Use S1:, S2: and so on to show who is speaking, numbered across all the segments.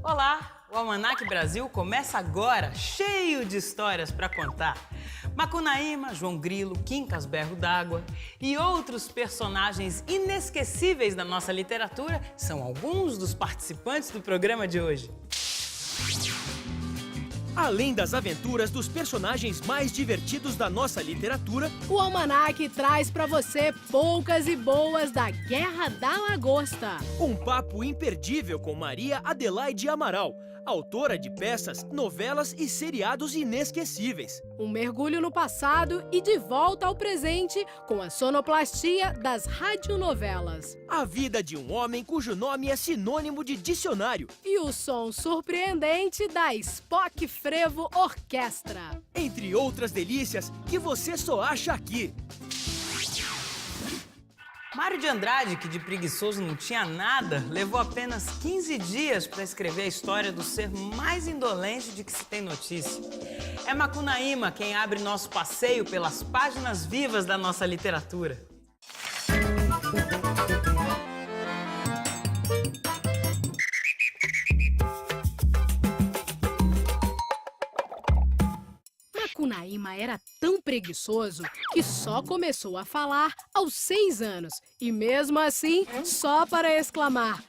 S1: Olá, o Almanac Brasil começa agora, cheio de histórias para contar. Macunaíma, João Grilo, Quincas Berro d'Água e outros personagens inesquecíveis da nossa literatura são alguns dos participantes do programa de hoje.
S2: Além das aventuras dos personagens mais divertidos da nossa literatura,
S3: o Almanac traz para você poucas e boas da Guerra da Lagosta.
S2: Um papo imperdível com Maria Adelaide Amaral, autora de peças, novelas e seriados inesquecíveis.
S3: Um mergulho no passado e de volta ao presente com a sonoplastia das radionovelas.
S2: A vida de um homem cujo nome é sinônimo de dicionário.
S3: E o som surpreendente da Spock Frevo Orquestra.
S2: Entre outras delícias que você só acha aqui.
S1: Mário de Andrade, que de preguiçoso não tinha nada, levou apenas 15 dias para escrever a história do ser mais indolente de que se tem notícia. É Macunaíma quem abre nosso passeio pelas páginas vivas da nossa literatura.
S3: Macunaíma era tão preguiçoso que só começou a falar aos 6 anos. E mesmo assim, só para exclamar: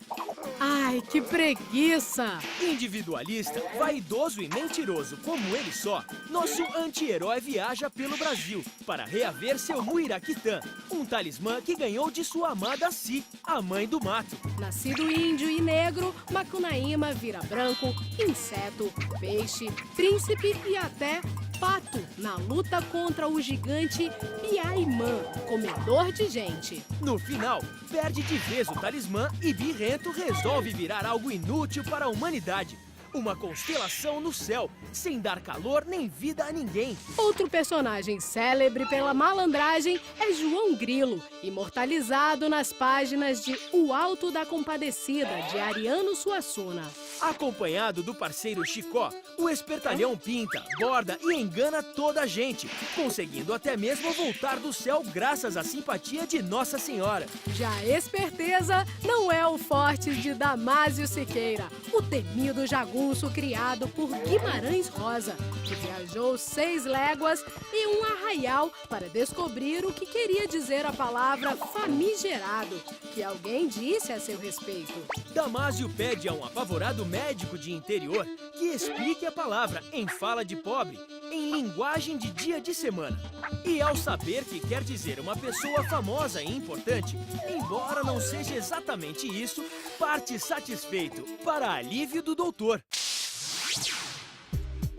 S3: "Ai, que preguiça!"
S2: Individualista, vaidoso e mentiroso como ele só, nosso anti-herói viaja pelo Brasil para reaver seu Muiraquitã, um talismã que ganhou de sua amada Si, a mãe do mato.
S3: Nascido índio e negro, Macunaíma vira branco, inseto, peixe, príncipe e até pato na luta contra o gigante Piaimã, comedor de gente.
S2: No final, perde de vez o talismã e Birrento resolve virar algo inútil para a humanidade. Uma constelação no céu, sem dar calor nem vida a ninguém.
S3: Outro personagem célebre pela malandragem é João Grilo, imortalizado nas páginas de O Alto da Compadecida, de Ariano Suassuna.
S2: Acompanhado do parceiro Chicó, o espertalhão pinta, borda e engana toda a gente, conseguindo até mesmo voltar do céu graças à simpatia de Nossa Senhora.
S3: Já a esperteza não é o forte de Damásio Siqueira, o temido jagunço criado por Guimarães Rosa, que viajou 6 léguas e um arraial para descobrir o que queria dizer a palavra famigerado, que alguém disse a seu respeito.
S2: Damásio pede a um apavorado médico de interior que explique a palavra em fala de pobre, em linguagem de dia de semana. E ao saber que quer dizer uma pessoa famosa e importante, embora não seja exatamente isso, parte satisfeito, para alívio do doutor.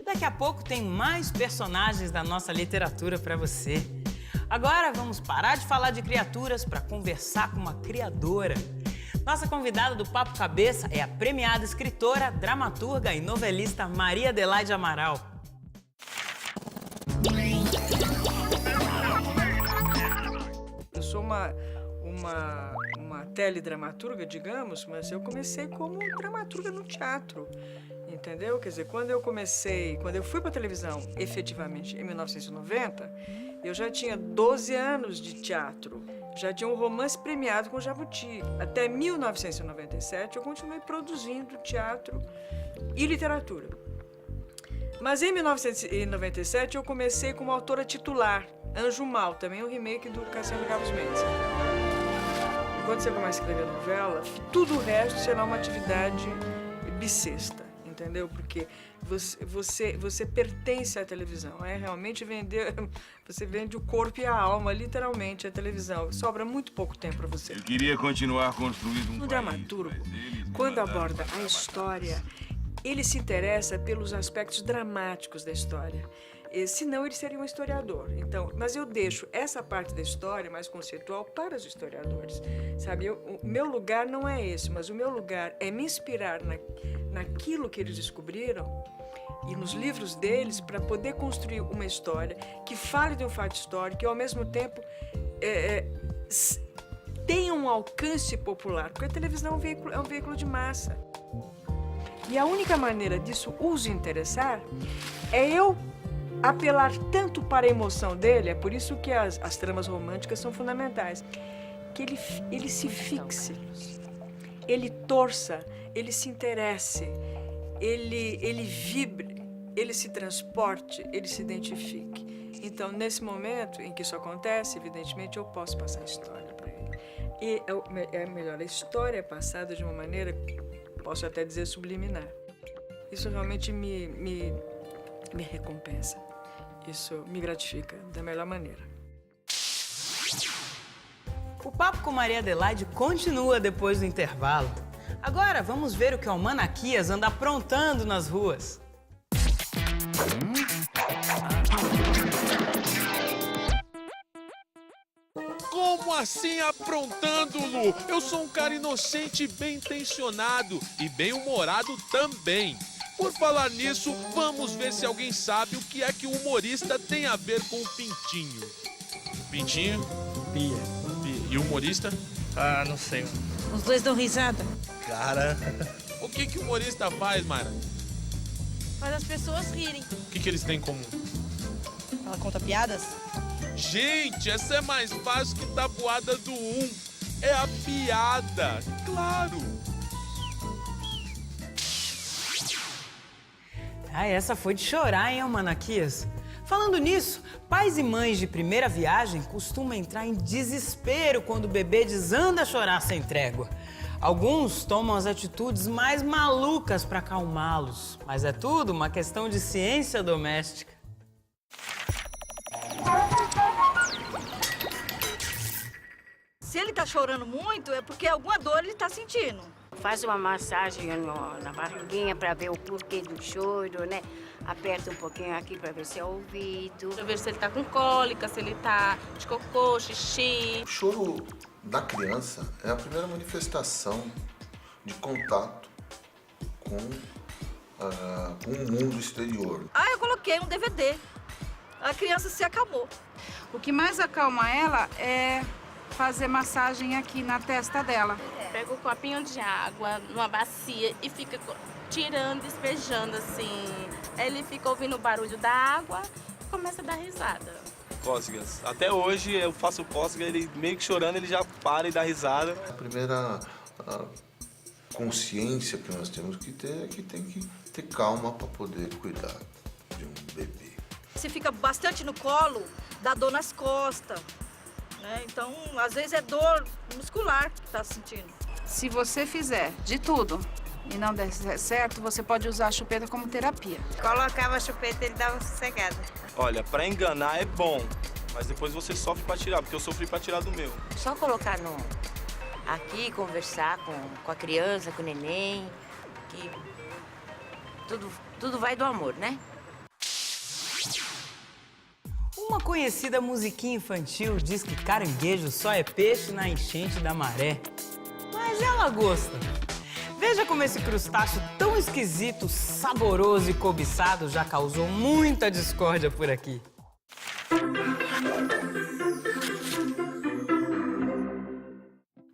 S1: Daqui a pouco tem mais personagens da nossa literatura para você. Agora vamos parar de falar de criaturas para conversar com uma criadora. Nossa convidada do Papo Cabeça é a premiada escritora, dramaturga e novelista Maria Adelaide Amaral.
S4: Eu sou uma teledramaturga, digamos, mas eu comecei como dramaturga no teatro, entendeu? Quer dizer, quando eu fui para a televisão, efetivamente, em 1990, eu já tinha 12 anos de teatro. Já tinha um romance premiado com Jabuti. Até 1997, eu continuei produzindo teatro e literatura. Mas em 1997, eu comecei como autora titular, Anjo Mal, também um remake do Cassiano Carlos Mendes. E quando você começa a escrever novela, tudo o resto será uma atividade bissexta, entendeu? Porque você pertence à televisão, é realmente você vende o corpo e a alma, literalmente, à televisão. Sobra muito pouco tempo para você.
S5: Eu queria continuar construindo um
S4: No dramaturgo, quando aborda a história, ele se interessa pelos aspectos dramáticos da história. Senão ele seria um historiador. Então, mas eu deixo essa parte da história mais conceitual para os historiadores, sabe? O meu lugar não é esse, mas o meu lugar é me inspirar naquilo que eles descobriram e nos livros deles para poder construir uma história que fale de um fato histórico e ao mesmo tempo tenha um alcance popular, porque a televisão é um veículo de massa. E a única maneira disso os interessar é eu apelar tanto para a emoção dele, é por isso que as tramas românticas são fundamentais, que ele se fixe, ele torça, ele se interesse, ele vibre, ele se transporte, ele se identifique. Então, nesse momento em que isso acontece, evidentemente, eu posso passar a história para ele. E é melhor, a história é passada de uma maneira, posso até dizer, subliminar. Isso realmente me recompensa. Isso me gratifica da melhor maneira.
S1: O papo com Maria Adelaide continua depois do intervalo. Agora vamos ver o que o Almanaquias anda aprontando nas ruas.
S6: Como assim aprontando, Lu? Eu sou um cara inocente e bem intencionado e bem humorado também. Por falar nisso, vamos ver se alguém sabe o que é que o humorista tem a ver com o pintinho. Pintinho?
S7: Pia.
S6: E o humorista?
S7: Ah, não sei.
S8: Os dois dão risada.
S7: Cara.
S6: O que o humorista faz, Mayra?
S8: Faz as pessoas rirem.
S6: O que eles têm em comum?
S8: Ela conta piadas?
S6: Gente, essa é mais fácil que tabuada do 1. É a piada, claro.
S1: Ah, essa foi de chorar, hein, Almanaquias? Falando nisso, pais e mães de primeira viagem costumam entrar em desespero quando o bebê desanda a chorar sem trégua. Alguns tomam as atitudes mais malucas para acalmá-los, mas é tudo uma questão de ciência doméstica.
S9: Se ele tá chorando muito, é porque alguma dor ele tá sentindo.
S10: Faz uma massagem na barriguinha para ver o porquê do choro, né? Aperta um pouquinho aqui para ver se é ouvido.
S11: Para ver se ele tá com cólica, se ele tá de cocô, xixi.
S12: O choro da criança é a primeira manifestação de contato com o mundo exterior.
S9: Ah, eu coloquei um DVD. A criança se acalmou.
S11: O que mais acalma ela é fazer massagem aqui na testa dela. Pega um copinho de água numa bacia e fica tirando, despejando assim. Ele fica ouvindo o barulho da água e começa a dar risada.
S7: Cócegas. Até hoje eu faço cócega, ele meio que chorando, ele já para e dá risada.
S12: A primeira consciência que nós temos que ter é que tem que ter calma para poder cuidar de um bebê.
S9: Se fica bastante no colo, dá dor nas costas. Né? Então, às vezes é dor muscular que está sentindo.
S11: Se você fizer de tudo e não der certo, você pode usar a chupeta como terapia.
S8: Colocava a chupeta e ele dava sossegada.
S7: Olha, pra enganar é bom, mas depois você sofre pra tirar, porque eu sofri pra tirar do meu.
S10: Só colocar aqui, conversar com a criança, com o neném, que tudo vai do amor, né?
S1: Uma conhecida musiquinha infantil diz que caranguejo só é peixe na enchente da maré. Mas e a lagosta? Veja como esse crustáceo tão esquisito, saboroso e cobiçado já causou muita discórdia por aqui.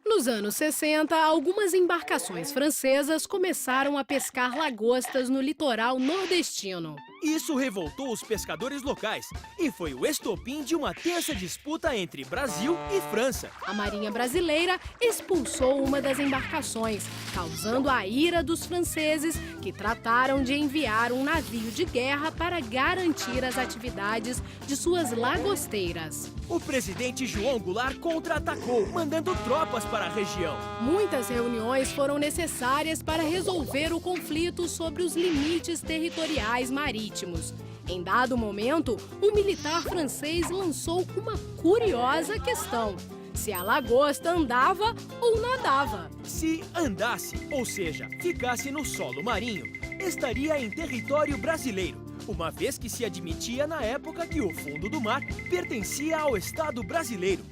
S3: Nos anos 60, algumas embarcações francesas começaram a pescar lagostas no litoral nordestino.
S2: Isso revoltou os pescadores locais e foi o estopim de uma tensa disputa entre Brasil e França.
S3: A Marinha Brasileira expulsou uma das embarcações, causando a ira dos franceses, que trataram de enviar um navio de guerra para garantir as atividades de suas lagosteiras.
S2: O presidente João Goulart contra-atacou, mandando tropas para a região.
S3: Muitas reuniões foram necessárias para resolver o conflito sobre os limites territoriais marítimos. Em dado momento, um militar francês lançou uma curiosa questão: se a lagosta andava ou nadava.
S2: Se andasse, ou seja, ficasse no solo marinho, estaria em território brasileiro, uma vez que se admitia na época que o fundo do mar pertencia ao Estado brasileiro.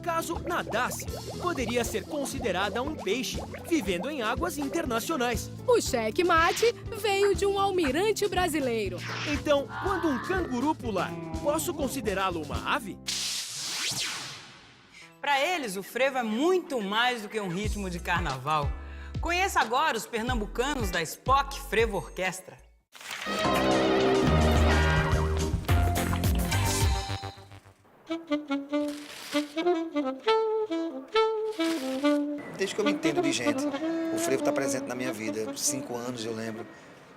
S2: Caso nadasse, poderia ser considerada um peixe, vivendo em águas internacionais.
S3: O cheque-mate veio de um almirante brasileiro.
S2: Então, quando um canguru pular, posso considerá-lo uma ave?
S1: Para eles, o frevo é muito mais do que um ritmo de carnaval. Conheça agora os pernambucanos da Spock Frevo Orquestra.
S13: desde que eu me entendo de gente, o frevo está presente na minha vida. 5 anos, eu lembro.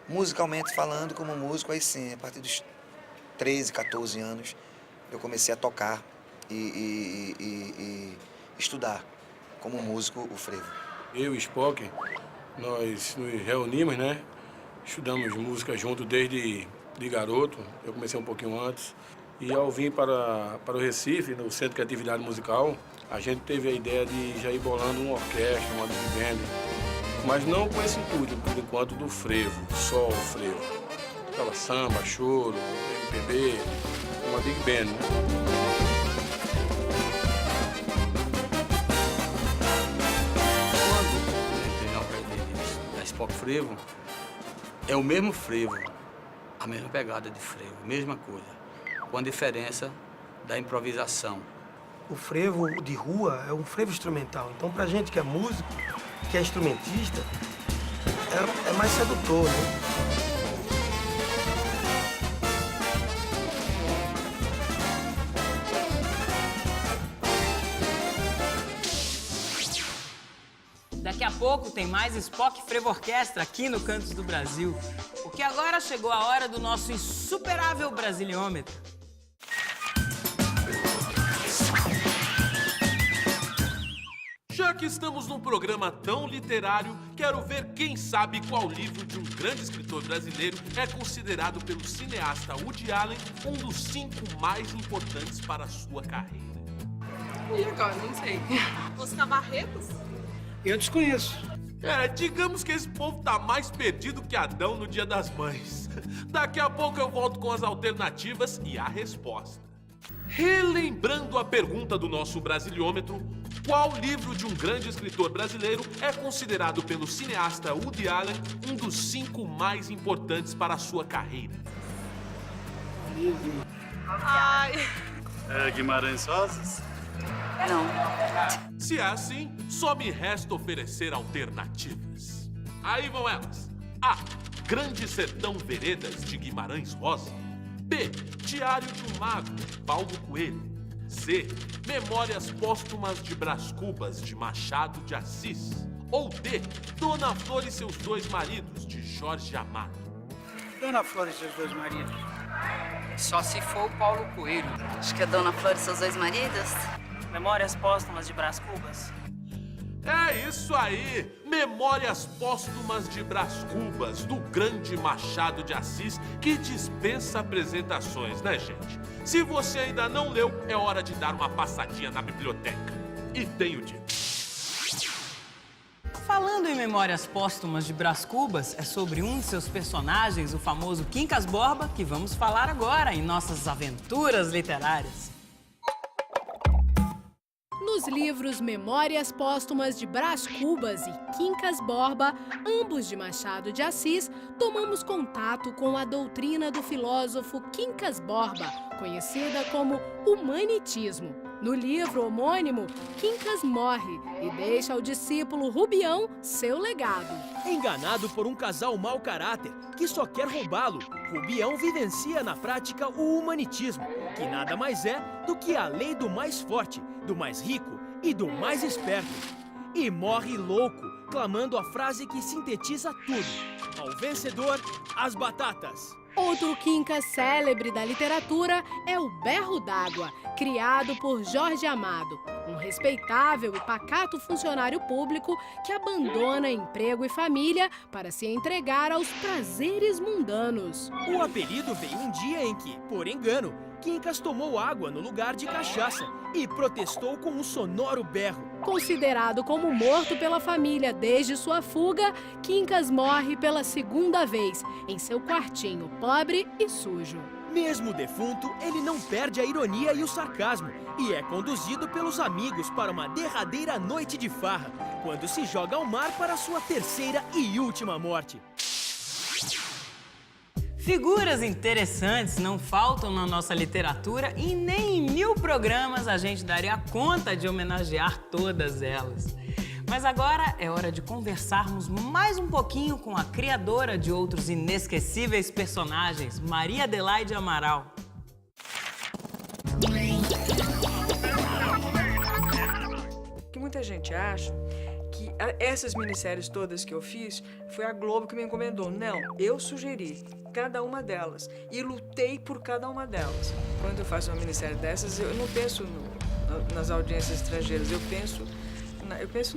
S13: Musicalmente falando, como músico, aí sim, a partir dos 13, 14 anos, eu comecei a tocar e estudar como músico o frevo.
S14: Eu e o Spock, nós nos reunimos, né? Estudamos música junto desde garoto. Eu comecei um pouquinho antes. E ao vir para o Recife, no Centro de Atividade Musical, a gente teve a ideia de já ir bolando uma orquestra, uma big band. Mas não com esse intuito, por enquanto, do frevo, só o frevo. Tava samba, choro, MPB, uma big band, né? Da Spock Frevo, é o mesmo frevo, a mesma pegada de frevo, mesma coisa, com a diferença da improvisação.
S15: O frevo de rua é um frevo instrumental, então pra gente que é músico, que é instrumentista, é mais sedutor, né?
S1: Daqui a pouco tem mais Spock Frevo Orquestra aqui no Cantos do Brasil, porque agora chegou a hora do nosso insuperável Brasiliômetro.
S6: Já que estamos num programa tão literário, quero ver quem sabe qual livro de um grande escritor brasileiro é considerado pelo cineasta Woody Allen um dos 5 mais importantes para a sua carreira.
S11: E agora? Não sei. Oscar Barretos?
S15: Eu desconheço.
S6: Digamos que esse povo tá mais perdido que Adão no Dia das Mães. Daqui a pouco eu volto com as alternativas e a resposta. Relembrando a pergunta do nosso Brasiliômetro, qual livro de um grande escritor brasileiro é considerado pelo cineasta Woody Allen um dos 5 mais importantes para a sua carreira?
S11: Ai.
S16: Guimarães Rosa?
S6: Não. Se é assim, só me resta oferecer alternativas. Aí vão elas. A. Grande Sertão Veredas, de Guimarães Rosa. B. Diário de um Mago, de Paulo Coelho. C. Memórias Póstumas de Brás Cubas, de Machado de Assis. Ou D. Dona Flor e seus 2 maridos, de Jorge Amado.
S17: Dona Flor e seus 2 maridos? Só se for o Paulo Coelho. Acho que é Dona Flor e seus 2 maridos.
S18: Memórias Póstumas de Brás Cubas.
S6: É isso aí! Memórias Póstumas de Brás Cubas, do grande Machado de Assis, que dispensa apresentações, né, gente? Se você ainda não leu, é hora de dar uma passadinha na biblioteca. E tenho dito.
S1: Falando em Memórias Póstumas de Brás Cubas, é sobre um de seus personagens, o famoso Quincas Borba, que vamos falar agora em nossas aventuras literárias.
S3: Nos livros Memórias Póstumas de Brás Cubas e Quincas Borba, ambos de Machado de Assis, tomamos contato com a doutrina do filósofo Quincas Borba, conhecida como humanitismo. No livro homônimo, Quincas morre e deixa ao discípulo Rubião seu legado.
S2: Enganado por um casal mau caráter que só quer roubá-lo, Rubião vivencia na prática o humanitismo, que nada mais é do que a lei do mais forte, do mais rico e do mais esperto. E morre louco, clamando a frase que sintetiza tudo: ao vencedor, as batatas.
S3: Outro Quincas célebre da literatura é o Berro d'Água, criado por Jorge Amado, um respeitável e pacato funcionário público que abandona emprego e família para se entregar aos prazeres mundanos.
S2: O apelido veio um dia em que, por engano, Quincas tomou água no lugar de cachaça e protestou com um sonoro berro.
S3: Considerado como morto pela família desde sua fuga, Quincas morre pela 2ª vez, em seu quartinho pobre e sujo.
S2: Mesmo defunto, ele não perde a ironia e o sarcasmo e é conduzido pelos amigos para uma derradeira noite de farra, quando se joga ao mar para sua 3ª e última morte.
S1: Figuras interessantes não faltam na nossa literatura e nem em 1000 programas a gente daria conta de homenagear todas elas. Mas agora é hora de conversarmos mais um pouquinho com a criadora de outros inesquecíveis personagens, Maria Adelaide Amaral.
S4: Que muita gente acha que essas minisséries todas que eu fiz, foi a Globo que me encomendou. Não, eu sugeri cada uma delas e lutei por cada uma delas. Quando eu faço uma minissérie dessas, eu não penso nas audiências estrangeiras, eu penso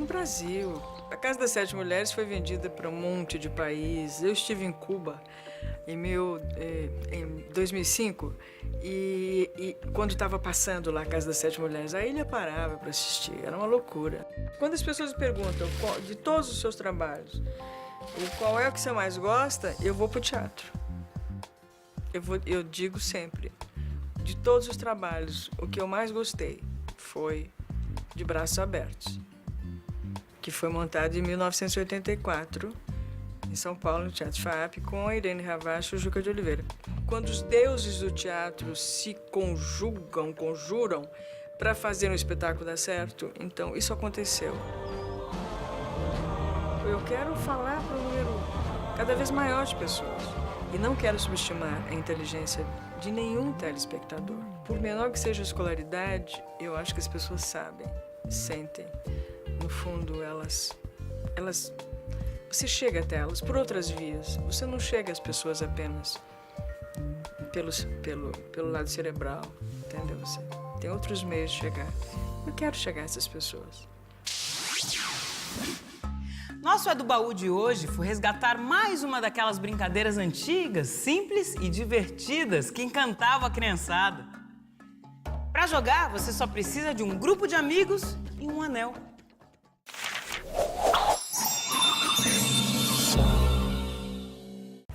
S4: no Brasil. A Casa das Sete Mulheres foi vendida para um monte de países. Eu estive em Cuba em 2005 e quando estava passando lá a Casa das Sete Mulheres, a ilha parava para assistir, era uma loucura. Quando as pessoas me perguntam de todos os seus trabalhos, qual é o que você mais gosta, eu vou para o teatro. Eu digo sempre, de todos os trabalhos, o que eu mais gostei foi De Braços Abertos, que foi montado em 1984, em São Paulo, no Teatro FAAP, com a Irene Ravache e o Juca de Oliveira. Quando os deuses do teatro se conjuram para fazer um espetáculo dar certo, então isso aconteceu. Eu quero falar para um número cada vez maior de pessoas e não quero subestimar a inteligência de nenhum telespectador. Por menor que seja a escolaridade, eu acho que as pessoas sabem, sentem. No fundo, elas você chega até elas por outras vias. Você não chega às pessoas apenas pelo lado cerebral, entendeu? Você tem outros meios de chegar. Eu quero chegar a essas pessoas.
S1: Nosso É do Baú de hoje foi resgatar mais uma daquelas brincadeiras antigas, simples e divertidas que encantavam a criançada. Para jogar, você só precisa de um grupo de amigos e um anel.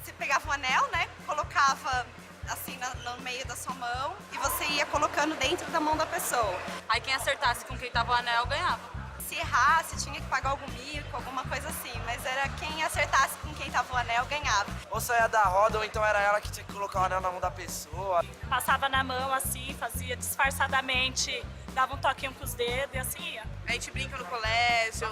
S19: Você pegava um anel, né? Colocava assim no meio da sua mão e você ia colocando dentro da mão da pessoa.
S11: Aí quem acertasse com quem tava o anel ganhava.
S19: Se errasse, tinha que pagar algum mico, alguma coisa assim. Mas era quem acertasse com quem tava o anel ganhava.
S20: Ou saía da roda, ou então era ela que tinha que colocar o anel na mão da pessoa.
S11: Passava na mão assim, fazia disfarçadamente, dava um toquinho com os dedos e assim ia.
S19: A gente brinca no colégio,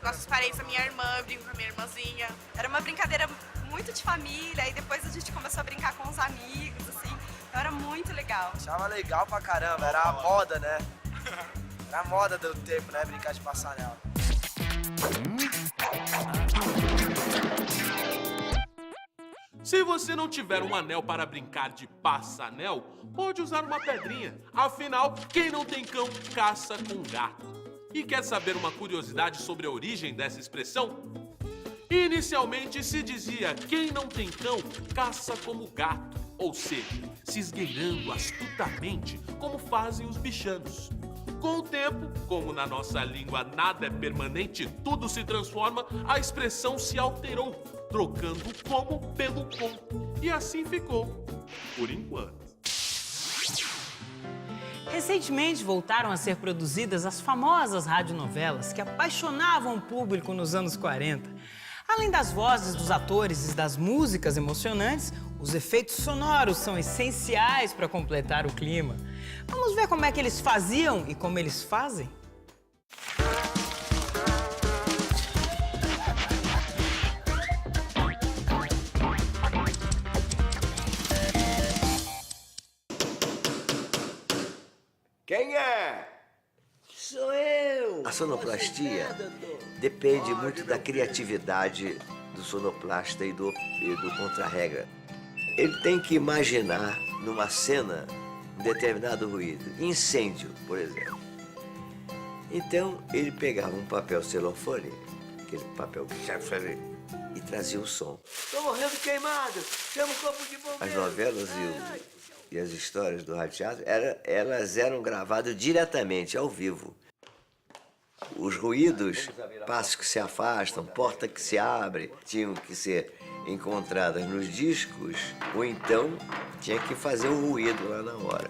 S19: nossos parentes, a minha irmã, eu brinco com a minha irmãzinha. Era uma brincadeira muito de família, e depois a gente começou a brincar com os amigos, assim. Então era muito legal.
S20: Achava legal pra caramba, era a moda, né? Era a moda do tempo, né? Brincar de passar anel.
S6: Se você não tiver um anel para brincar de passa-anel, pode usar uma pedrinha. Afinal, quem não tem cão, caça com gato. E quer saber uma curiosidade sobre a origem dessa expressão? Inicialmente se dizia quem não tem cão, caça como gato. Ou seja, se esgueirando astutamente, como fazem os bichanos. Com o tempo, como na nossa língua nada é permanente, tudo se transforma, a expressão se alterou, trocando o como pelo com. E assim ficou, por enquanto.
S1: Recentemente voltaram a ser produzidas as famosas radionovelas que apaixonavam o público nos anos 40. Além das vozes dos atores e das músicas emocionantes, os efeitos sonoros são essenciais para completar o clima. Vamos ver como é que eles faziam e como eles fazem?
S21: Quem é? Sou eu! A sonoplastia depende muito da criatividade do sonoplasta e do contra-regra. Ele tem que imaginar numa cena um determinado ruído. Incêndio, por exemplo. Então, ele pegava um papel celofane, aquele papel e trazia o som. Tô morrendo queimado! Chama o corpo de bombeiro! As novelas e as histórias do rádio teatro, elas eram gravadas diretamente, ao vivo. Os ruídos, passos que se afastam, porta que se abre, tinham que ser encontradas nos discos, ou então tinha que fazer o ruído lá na hora.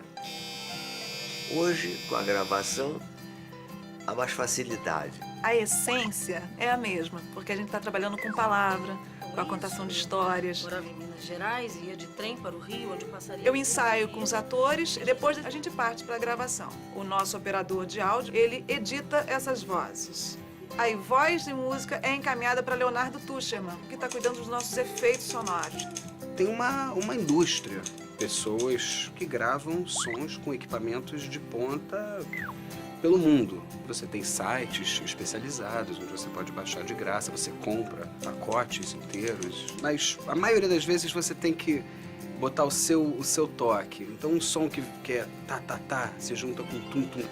S21: Hoje, com a gravação, há mais facilidade.
S22: A essência é a mesma, porque a gente está trabalhando com palavra, com a contação de histórias.
S9: Morava em Minas Gerais, ia de trem para o Rio, onde passaria.
S22: Eu ensaio com os atores e depois a gente parte para a gravação. O nosso operador de áudio, ele edita essas vozes. Aí, voz e música é encaminhada para Leonardo Tucherman, que está cuidando dos nossos efeitos sonoros.
S23: Tem uma indústria, pessoas que gravam sons com equipamentos de ponta pelo mundo. Você tem sites especializados onde você pode baixar de graça, você compra pacotes inteiros, mas a maioria das vezes você tem que botar o seu toque. Então um som que é tá, se junta com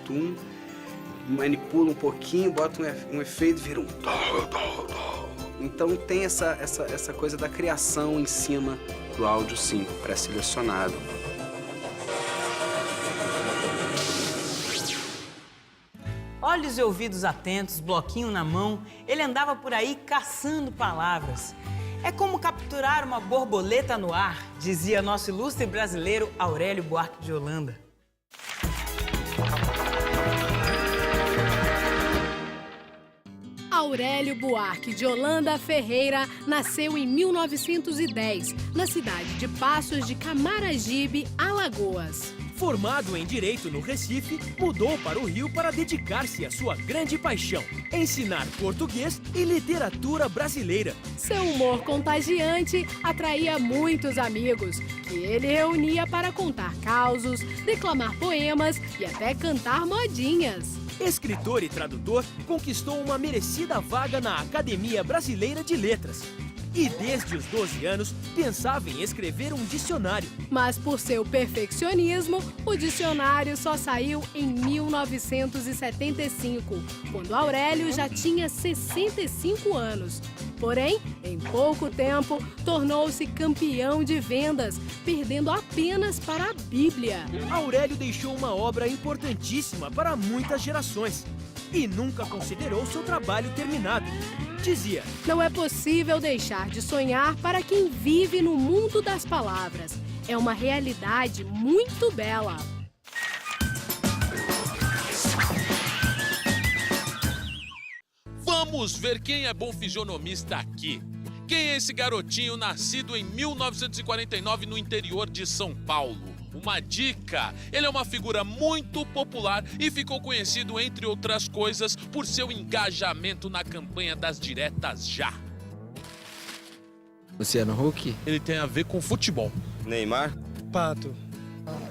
S23: tum, manipula um pouquinho, bota um efeito e vira um Então tem essa coisa da criação em cima do áudio, sim, pré-selecionado.
S1: Olhos e ouvidos atentos, bloquinho na mão, ele andava por aí caçando palavras. É como capturar uma borboleta no ar, dizia nosso ilustre brasileiro Aurélio Buarque de Holanda.
S3: Aurélio Buarque de Holanda Ferreira nasceu em 1910, na cidade de Passos de Camaragibe, Alagoas.
S2: Formado em Direito no Recife, mudou para o Rio para dedicar-se à sua grande paixão, ensinar português e literatura brasileira.
S3: Seu humor contagiante atraía muitos amigos, que ele reunia para contar causos, declamar poemas e até cantar modinhas.
S2: Escritor e tradutor, conquistou uma merecida vaga na Academia Brasileira de Letras. E desde os 12 anos, pensava em escrever um dicionário.
S3: Mas por seu perfeccionismo, o dicionário só saiu em 1975, quando Aurélio já tinha 65 anos. Porém, em pouco tempo, tornou-se campeão de vendas, perdendo apenas para a Bíblia.
S2: Aurélio deixou uma obra importantíssima para muitas gerações e nunca considerou seu trabalho terminado. Dizia:
S3: não é possível deixar de sonhar para quem vive no mundo das palavras. É uma realidade muito bela.
S6: Vamos ver quem é bom fisionomista aqui. Quem é esse garotinho nascido em 1949 no interior de São Paulo? Uma dica: ele é uma figura muito popular e ficou conhecido, entre outras coisas, por seu engajamento na campanha das diretas já.
S5: Luciano Huck?
S6: Ele tem a ver com futebol.
S5: Neymar?
S8: Pato.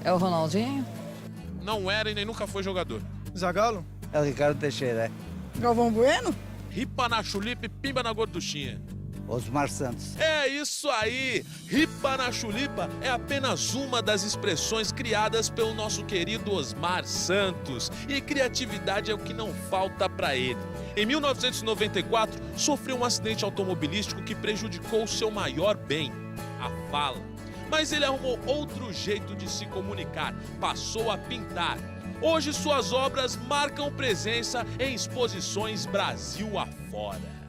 S5: É o Ronaldinho?
S6: Não era e nem nunca foi jogador.
S8: Zagallo?
S5: É o Ricardo Teixeira,
S8: Galvão Bueno?
S6: Ripa na chulipa e pimba na gorduchinha.
S5: Osmar Santos.
S6: É isso aí! Ripa na chulipa é apenas uma das expressões criadas pelo nosso querido Osmar Santos. E criatividade é o que não falta para ele. Em 1994, sofreu um acidente automobilístico que prejudicou seu maior bem, a fala. Mas ele arrumou outro jeito de se comunicar, passou a pintar. Hoje suas obras marcam presença em exposições Brasil afora.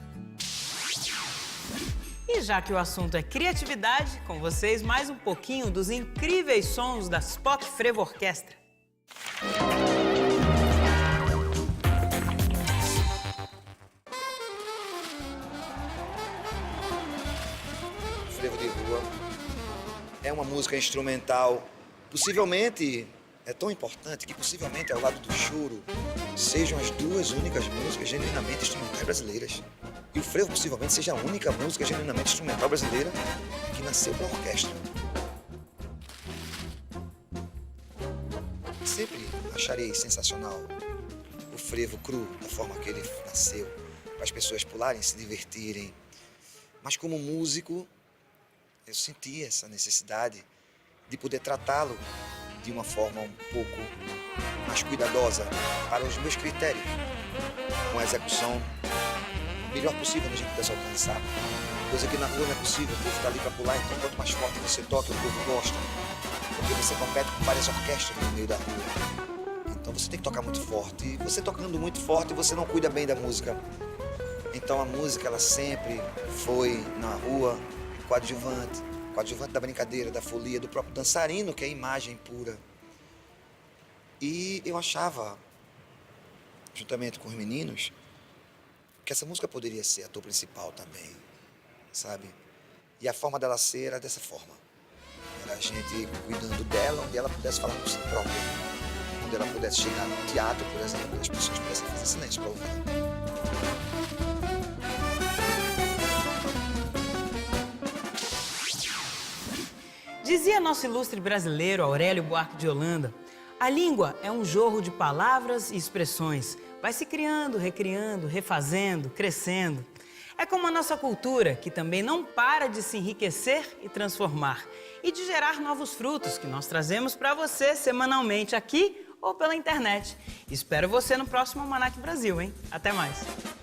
S1: E já que o assunto é criatividade, com vocês mais um pouquinho dos incríveis sons da Spock Frevo Orquestra.
S13: Frevo de Rua é uma música instrumental, possivelmente é tão importante que possivelmente ao lado do choro sejam as duas únicas músicas genuinamente instrumentais brasileiras. E o frevo possivelmente seja a única música genuinamente instrumental brasileira que nasceu para orquestra. Sempre acharei sensacional o frevo cru, da forma que ele nasceu, para as pessoas pularem, se divertirem. Mas como músico, eu senti essa necessidade de poder tratá-lo de uma forma um pouco mais cuidadosa para os meus critérios, com a execução melhor possível a gente pudesse alcançar. Coisa que na rua não é possível, o povo está ali para pular, então quanto mais forte você toca, o povo gosta. Porque você compete com várias orquestras no meio da rua. Então você tem que tocar muito forte. E você tocando muito forte, você não cuida bem da música. Então a música, ela sempre foi, na rua, coadjuvante da brincadeira, da folia, do próprio dançarino, que é a imagem pura. E eu achava, juntamente com os meninos, que essa música poderia ser ator principal também, sabe? E a forma dela ser era dessa forma. Era a gente cuidando dela, onde ela pudesse falar por si própria. Onde ela pudesse chegar no teatro, por exemplo, e as pessoas pudessem fazer silêncio para ouvir.
S1: Dizia nosso ilustre brasileiro Aurélio Buarque de Holanda: A língua é um jorro de palavras e expressões. Vai se criando, recriando, refazendo, crescendo. É como a nossa cultura, que também não para de se enriquecer e transformar. E de gerar novos frutos que nós trazemos para você semanalmente aqui ou pela internet. Espero você no próximo Almanac Brasil, hein? Até mais!